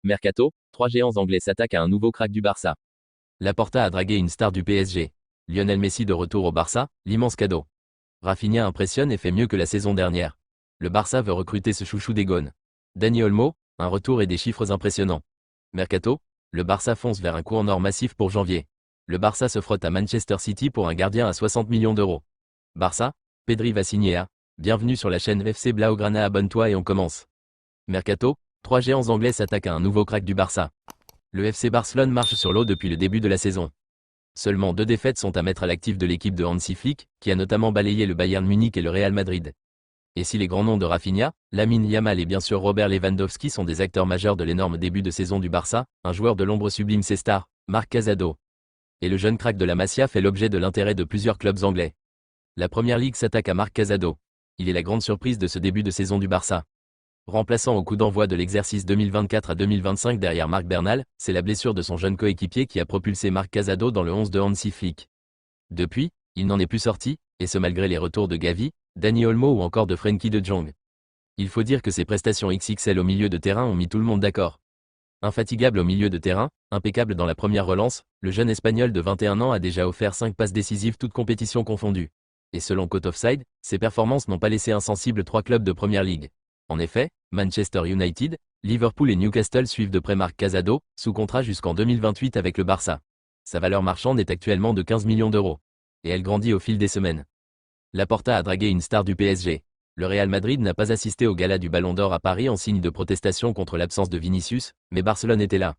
Mercato, 3 géants anglais s'attaquent à un nouveau crack du Barça. Laporta a dragué une star du PSG. Lionel Messi de retour au Barça, l'immense cadeau. Rafinha impressionne et fait mieux que la saison dernière. Le Barça veut recruter ce chouchou des Gones. Dani Olmo, un retour et des chiffres impressionnants. Mercato, le Barça fonce vers un coup en or massif pour janvier. Le Barça se frotte à Manchester City pour un gardien à 60 millions d'euros. Barça, Pedri va signer à. Bienvenue sur la chaîne FC Blaugrana, abonne-toi et on commence. Mercato, 3 géants anglais s'attaquent à un nouveau crack du Barça. Le FC Barcelone marche sur l'eau depuis le début de la saison. Seulement 2 défaites sont à mettre à l'actif de l'équipe de Hansi Flick, qui a notamment balayé le Bayern Munich et le Real Madrid. Et si les grands noms de Rafinha, Lamine Yamal et bien sûr Robert Lewandowski sont des acteurs majeurs de l'énorme début de saison du Barça, un joueur de l'ombre sublime ses stars, Marc Casado. Et le jeune crack de la Masia fait l'objet de l'intérêt de plusieurs clubs anglais. La Première Ligue s'attaque à Marc Casado. Il est la grande surprise de ce début de saison du Barça. Remplaçant au coup d'envoi de l'exercice 2024 à 2025 derrière Marc Bernal, c'est la blessure de son jeune coéquipier qui a propulsé Marc Casado dans le 11 de Hansi Flick. Depuis, il n'en est plus sorti, et ce malgré les retours de Gavi, Dani Olmo ou encore de Frenkie de Jong. Il faut dire que ses prestations XXL au milieu de terrain ont mis tout le monde d'accord. Infatigable au milieu de terrain, impeccable dans la première relance, le jeune Espagnol de 21 ans a déjà offert 5 passes décisives toutes compétitions confondues. Et selon Cote Offside, ses performances n'ont pas laissé insensibles 3 clubs de Première Ligue. En effet, Manchester United, Liverpool et Newcastle suivent de près Marc Casado, sous contrat jusqu'en 2028 avec le Barça. Sa valeur marchande est actuellement de 15 millions d'euros. Et elle grandit au fil des semaines. Laporta a dragué une star du PSG. Le Real Madrid n'a pas assisté au gala du Ballon d'Or à Paris en signe de protestation contre l'absence de Vinicius, mais Barcelone était là.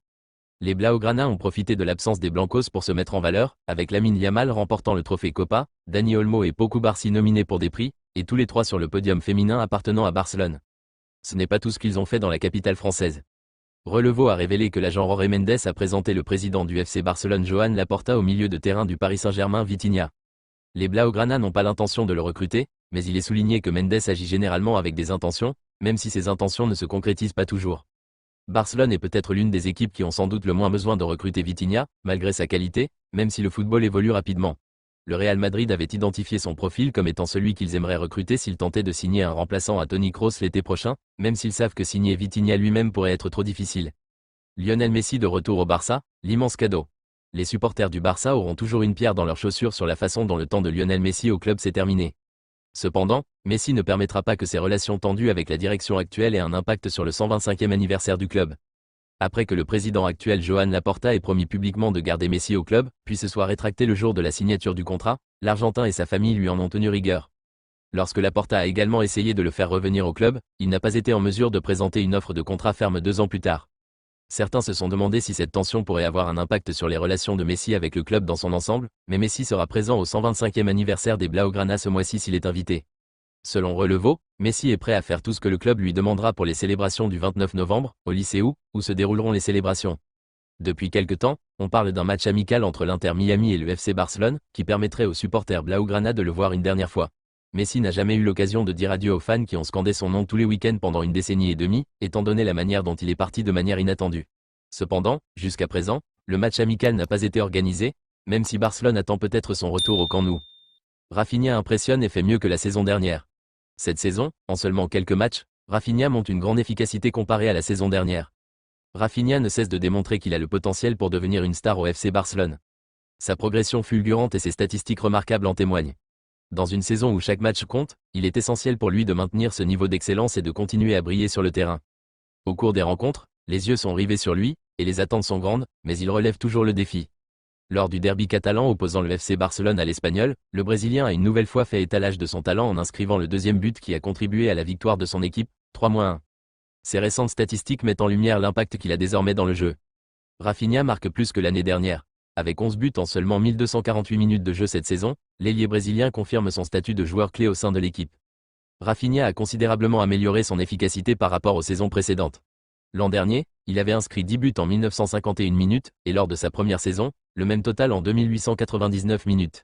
Les Blaugrana ont profité de l'absence des Blancos pour se mettre en valeur, avec Lamine Yamal remportant le trophée Copa, Dani Olmo et Pau Cubarsí nominés pour des prix, et tous les 3 sur le podium féminin appartenant à Barcelone. Ce n'est pas tout ce qu'ils ont fait dans la capitale française. Relevo a révélé que l'agent Jorge Mendes a présenté le président du FC Barcelone Joan Laporta au milieu de terrain du Paris Saint-Germain Vitinha. Les Blaugrana n'ont pas l'intention de le recruter, mais il est souligné que Mendes agit généralement avec des intentions, même si ces intentions ne se concrétisent pas toujours. Barcelone est peut-être l'une des équipes qui ont sans doute le moins besoin de recruter Vitinha, malgré sa qualité, même si le football évolue rapidement. Le Real Madrid avait identifié son profil comme étant celui qu'ils aimeraient recruter s'ils tentaient de signer un remplaçant à Toni Kroos l'été prochain, même s'ils savent que signer Vitinha lui-même pourrait être trop difficile. Lionel Messi de retour au Barça, l'immense cadeau. Les supporters du Barça auront toujours une pierre dans leurs chaussures sur la façon dont le temps de Lionel Messi au club s'est terminé. Cependant, Messi ne permettra pas que ses relations tendues avec la direction actuelle aient un impact sur le 125e anniversaire du club. Après que le président actuel Joan Laporta ait promis publiquement de garder Messi au club, puis se soit rétracté le jour de la signature du contrat, l'Argentin et sa famille lui en ont tenu rigueur. Lorsque Laporta a également essayé de le faire revenir au club, il n'a pas été en mesure de présenter une offre de contrat ferme 2 ans plus tard. Certains se sont demandé si cette tension pourrait avoir un impact sur les relations de Messi avec le club dans son ensemble, mais Messi sera présent au 125e anniversaire des Blaugrana ce mois-ci s'il est invité. Selon Relevo, Messi est prêt à faire tout ce que le club lui demandera pour les célébrations du 29 novembre, au Liceu, où se dérouleront les célébrations. Depuis quelque temps, on parle d'un match amical entre l'Inter Miami et le FC Barcelone, qui permettrait aux supporters Blaugrana de le voir une dernière fois. Messi n'a jamais eu l'occasion de dire adieu aux fans qui ont scandé son nom tous les week-ends pendant une décennie et demie, étant donné la manière dont il est parti de manière inattendue. Cependant, jusqu'à présent, le match amical n'a pas été organisé, même si Barcelone attend peut-être son retour au Camp Nou. Rafinha impressionne et fait mieux que la saison dernière. Cette saison, en seulement quelques matchs, Rafinha montre une grande efficacité comparée à la saison dernière. Rafinha ne cesse de démontrer qu'il a le potentiel pour devenir une star au FC Barcelone. Sa progression fulgurante et ses statistiques remarquables en témoignent. Dans une saison où chaque match compte, il est essentiel pour lui de maintenir ce niveau d'excellence et de continuer à briller sur le terrain. Au cours des rencontres, les yeux sont rivés sur lui, et les attentes sont grandes, mais il relève toujours le défi. Lors du derby catalan opposant le FC Barcelone à l'Espagnol, le Brésilien a une nouvelle fois fait étalage de son talent en inscrivant le 2e but qui a contribué à la victoire de son équipe, 3-1. Ses récentes statistiques mettent en lumière l'impact qu'il a désormais dans le jeu. Rafinha marque plus que l'année dernière. Avec 11 buts en seulement 1248 minutes de jeu cette saison, l'ailier brésilien confirme son statut de joueur clé au sein de l'équipe. Rafinha a considérablement amélioré son efficacité par rapport aux saisons précédentes. L'an dernier, il avait inscrit 10 buts en 1951 minutes, et lors de sa première saison, le même total en 2899 minutes.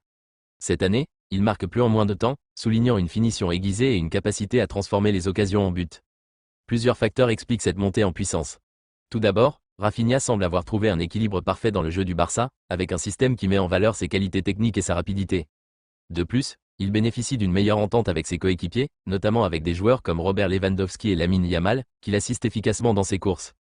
Cette année, il marque plus en moins de temps, soulignant une finition aiguisée et une capacité à transformer les occasions en buts. Plusieurs facteurs expliquent cette montée en puissance. Tout d'abord, Rafinha semble avoir trouvé un équilibre parfait dans le jeu du Barça, avec un système qui met en valeur ses qualités techniques et sa rapidité. De plus, il bénéficie d'une meilleure entente avec ses coéquipiers, notamment avec des joueurs comme Robert Lewandowski et Lamine Yamal, qui l'assistent efficacement dans ses courses.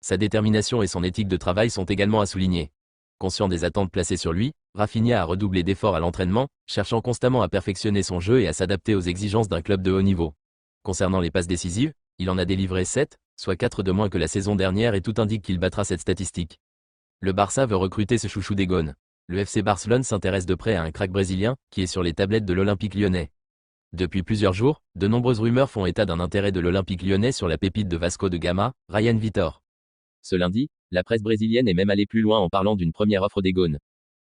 Sa détermination et son éthique de travail sont également à souligner. Conscient des attentes placées sur lui, Rafinha a redoublé d'efforts à l'entraînement, cherchant constamment à perfectionner son jeu et à s'adapter aux exigences d'un club de haut niveau. Concernant les passes décisives, il en a délivré 7, soit 4 de moins que la saison dernière et tout indique qu'il battra cette statistique. Le Barça veut recruter ce chouchou des Gaunes. Le FC Barcelone s'intéresse de près à un crack brésilien, qui est sur les tablettes de l'Olympique lyonnais. Depuis plusieurs jours, de nombreuses rumeurs font état d'un intérêt de l'Olympique lyonnais sur la pépite de Vasco de Gama, Ryan Vitor. Ce lundi, la presse brésilienne est même allée plus loin en parlant d'une première offre des Gaunes.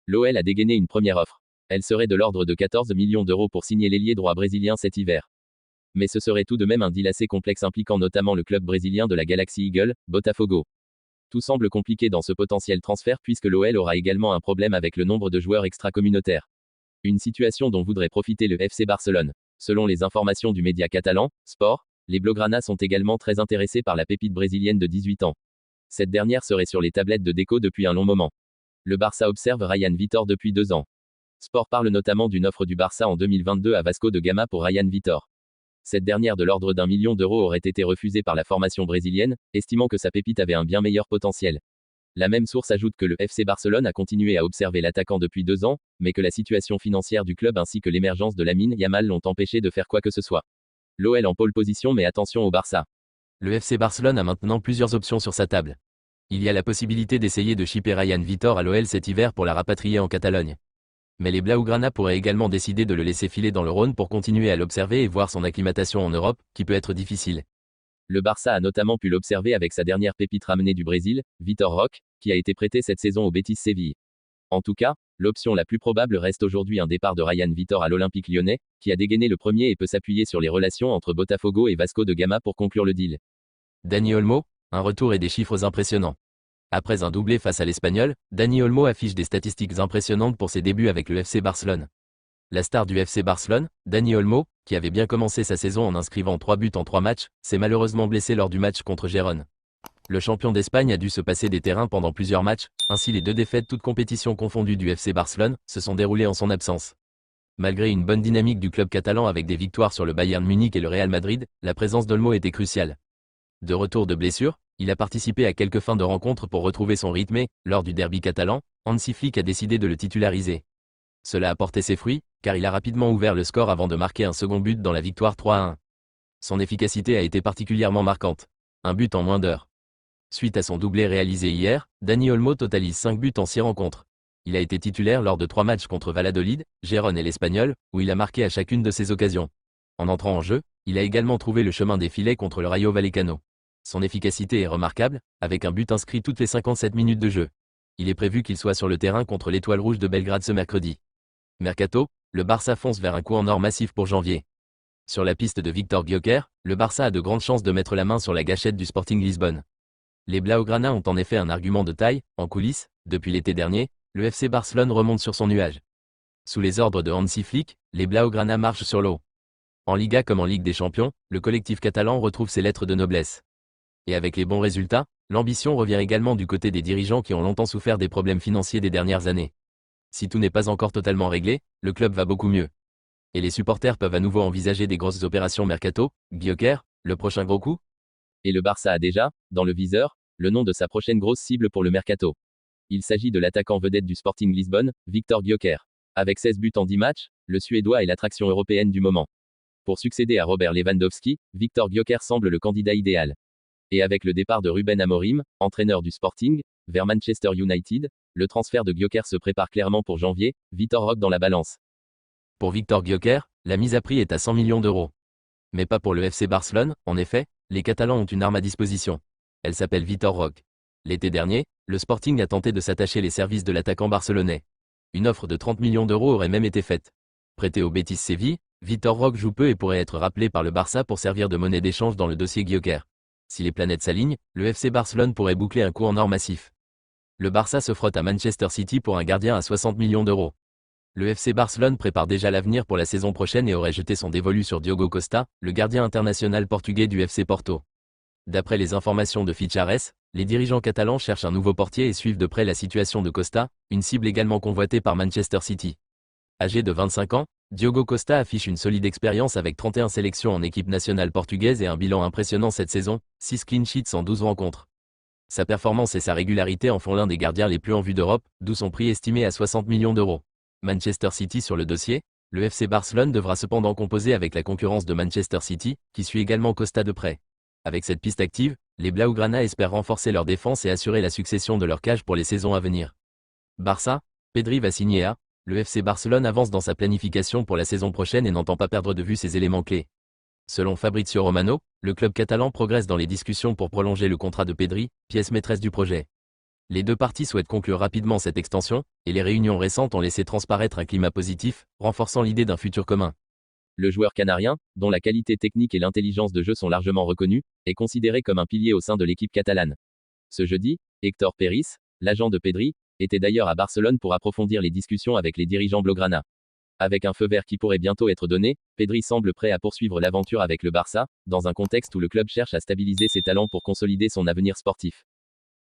L'OL a dégainé une première offre. Elle serait de l'ordre de 14 millions d'euros pour signer l'ailier droit brésilien cet hiver. Mais ce serait tout de même un deal assez complexe impliquant notamment le club brésilien de la Galaxy Eagle, Botafogo. Tout semble compliqué dans ce potentiel transfert puisque l'OL aura également un problème avec le nombre de joueurs extra-communautaires. Une situation dont voudrait profiter le FC Barcelone. Selon les informations du média catalan, Sport, les Blaugrana sont également très intéressés par la pépite brésilienne de 18 ans. Cette dernière serait sur les tablettes de Deco depuis un long moment. Le Barça observe Ryan Vitor depuis 2 ans. Sport parle notamment d'une offre du Barça en 2022 à Vasco de Gama pour Ryan Vitor. Cette dernière de l'ordre d'1 million d'euros aurait été refusée par la formation brésilienne, estimant que sa pépite avait un bien meilleur potentiel. La même source ajoute que le FC Barcelone a continué à observer l'attaquant depuis 2 ans, mais que la situation financière du club ainsi que l'émergence de Lamine Yamal l'ont empêché de faire quoi que ce soit. L'OL en pole position mais attention au Barça. Le FC Barcelone a maintenant plusieurs options sur sa table. Il y a la possibilité d'essayer de shipper Ryan Vitor à l'OL cet hiver pour la rapatrier en Catalogne. Mais les Blaugrana pourraient également décider de le laisser filer dans le Rhône pour continuer à l'observer et voir son acclimatation en Europe, qui peut être difficile. Le Barça a notamment pu l'observer avec sa dernière pépite ramenée du Brésil, Vitor Roque, qui a été prêté cette saison au Betis Séville. En tout cas, l'option la plus probable reste aujourd'hui un départ de Ryan Vitor à l'Olympique lyonnais, qui a dégainé le premier et peut s'appuyer sur les relations entre Botafogo et Vasco de Gama pour conclure le deal. Dani Olmo, un retour et des chiffres impressionnants. Après un doublé face à l'Espagnol, Dani Olmo affiche des statistiques impressionnantes pour ses débuts avec le FC Barcelone. La star du FC Barcelone, Dani Olmo, qui avait bien commencé sa saison en inscrivant 3 buts en 3 matchs, s'est malheureusement blessé lors du match contre Gérone. Le champion d'Espagne a dû se passer des terrains pendant plusieurs matchs, ainsi les 2 défaites toutes compétitions confondues du FC Barcelone se sont déroulées en son absence. Malgré une bonne dynamique du club catalan avec des victoires sur le Bayern Munich et le Real Madrid, la présence d'Olmo était cruciale. De retour de blessure, il a participé à quelques fins de rencontres pour retrouver son rythme et, lors du derby catalan, Hansi Flick a décidé de le titulariser. Cela a porté ses fruits, car il a rapidement ouvert le score avant de marquer un second but dans la victoire 3-1. Son efficacité a été particulièrement marquante. Un but en moins d'heures. Suite à son doublé réalisé hier, Dani Olmo totalise 5 buts en 6 rencontres. Il a été titulaire lors de 3 matchs contre Valladolid, Gérone et l'Espagnol, où il a marqué à chacune de ses occasions. En entrant en jeu, il a également trouvé le chemin des filets contre le Rayo Vallecano. Son efficacité est remarquable, avec un but inscrit toutes les 57 minutes de jeu. Il est prévu qu'il soit sur le terrain contre l'Étoile Rouge de Belgrade ce mercredi. Mercato, le Barça fonce vers un coup en or massif pour janvier. Sur la piste de Victor Gyökeres, le Barça a de grandes chances de mettre la main sur la gâchette du Sporting Lisbonne. Les Blaugrana ont en effet un argument de taille, en coulisses, depuis l'été dernier, le FC Barcelone remonte sur son nuage. Sous les ordres de Hansi Flick, les Blaugrana marchent sur l'eau. En Liga comme en Ligue des Champions, le collectif catalan retrouve ses lettres de noblesse. Et avec les bons résultats, l'ambition revient également du côté des dirigeants qui ont longtemps souffert des problèmes financiers des dernières années. Si tout n'est pas encore totalement réglé, le club va beaucoup mieux. Et les supporters peuvent à nouveau envisager des grosses opérations mercato, Gyökeres, le prochain gros coup. Et le Barça a déjà, dans le viseur, le nom de sa prochaine grosse cible pour le mercato. Il s'agit de l'attaquant vedette du Sporting Lisbonne, Victor Gyökeres. Avec 16 buts en 10 matchs, le Suédois est l'attraction européenne du moment. Pour succéder à Robert Lewandowski, Victor Gyökeres semble le candidat idéal. Et avec le départ de Ruben Amorim, entraîneur du Sporting, vers Manchester United, le transfert de Gyökeres se prépare clairement pour janvier, Vitor Roque dans la balance. Pour Victor Gyökeres, la mise à prix est à 100 millions d'euros. Mais pas pour le FC Barcelone, en effet, les Catalans ont une arme à disposition. Elle s'appelle Vitor Roque. L'été dernier, le Sporting a tenté de s'attacher les services de l'attaquant barcelonais. Une offre de 30 millions d'euros aurait même été faite. Prêté au Betis Séville, Vitor Roque joue peu et pourrait être rappelé par le Barça pour servir de monnaie d'échange dans le dossier Gyökeres. Si les planètes s'alignent, le FC Barcelone pourrait boucler un coup en or massif. Le Barça se frotte à Manchester City pour un gardien à 60 millions d'euros. Le FC Barcelone prépare déjà l'avenir pour la saison prochaine et aurait jeté son dévolu sur Diogo Costa, le gardien international portugais du FC Porto. D'après les informations de Fichares, les dirigeants catalans cherchent un nouveau portier et suivent de près la situation de Costa, une cible également convoitée par Manchester City. Âgé de 25 ans, Diogo Costa affiche une solide expérience avec 31 sélections en équipe nationale portugaise et un bilan impressionnant cette saison, 6 clean sheets en 12 rencontres. Sa performance et sa régularité en font l'un des gardiens les plus en vue d'Europe, d'où son prix estimé à 60 millions d'euros. Manchester City sur le dossier. Le FC Barcelone devra cependant composer avec la concurrence de Manchester City, qui suit également Costa de près. Avec cette piste active, les Blaugrana espèrent renforcer leur défense et assurer la succession de leur cage pour les saisons à venir. Barça, Pedri va signer à. Le FC Barcelone avance dans sa planification pour la saison prochaine et n'entend pas perdre de vue ses éléments clés. Selon Fabrizio Romano, le club catalan progresse dans les discussions pour prolonger le contrat de Pedri, pièce maîtresse du projet. Les deux parties souhaitent conclure rapidement cette extension, et les réunions récentes ont laissé transparaître un climat positif, renforçant l'idée d'un futur commun. Le joueur canarien, dont la qualité technique et l'intelligence de jeu sont largement reconnues, est considéré comme un pilier au sein de l'équipe catalane. Ce jeudi, Héctor Peris, l'agent de Pedri, était d'ailleurs à Barcelone pour approfondir les discussions avec les dirigeants blaugrana. Avec un feu vert qui pourrait bientôt être donné, Pedri semble prêt à poursuivre l'aventure avec le Barça, dans un contexte où le club cherche à stabiliser ses talents pour consolider son avenir sportif.